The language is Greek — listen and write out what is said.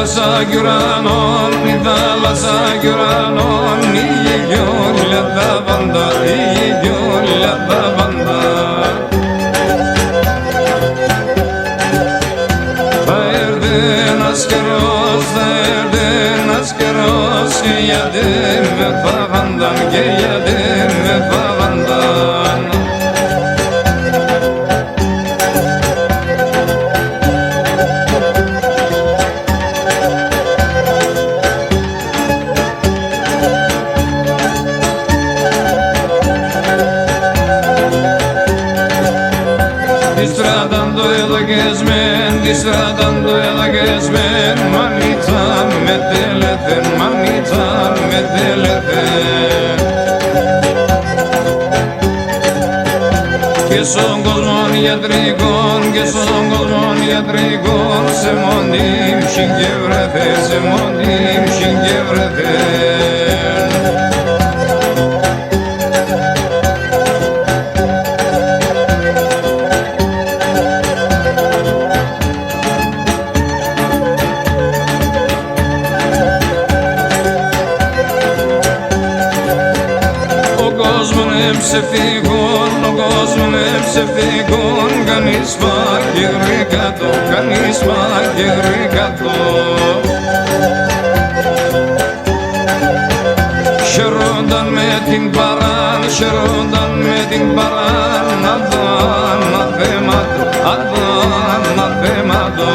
θάλασσα κι ουρανόν, η θάλασσα κι ουρανόν, η γη κι όλα τα πάντα, η γη κι όλα τα πάντα. Θα έρθει ένας καιρός, θα έρθει ένας καιρός, και γιατί με θάβανταν, και γιατί με θάβανταν. Disfrutando el agresmen, manita με τελεθεν, manita με τελεθεν. Και στον κόσμο ιατρικών, και στον κόσμο ιατρικών, σε μόνιμ συγκευρεθεν, σε μόνιμ συγκευρεθεν. Ψευτικών, ο κόσμος είναι ψευτικών, κανείς πάει κάτω, κανείς πάει κάτω. Χαιρόνταν με την παράν, χαιρόνταν με την παράν, αδάν, αθέματο, αδάν, αθέματο.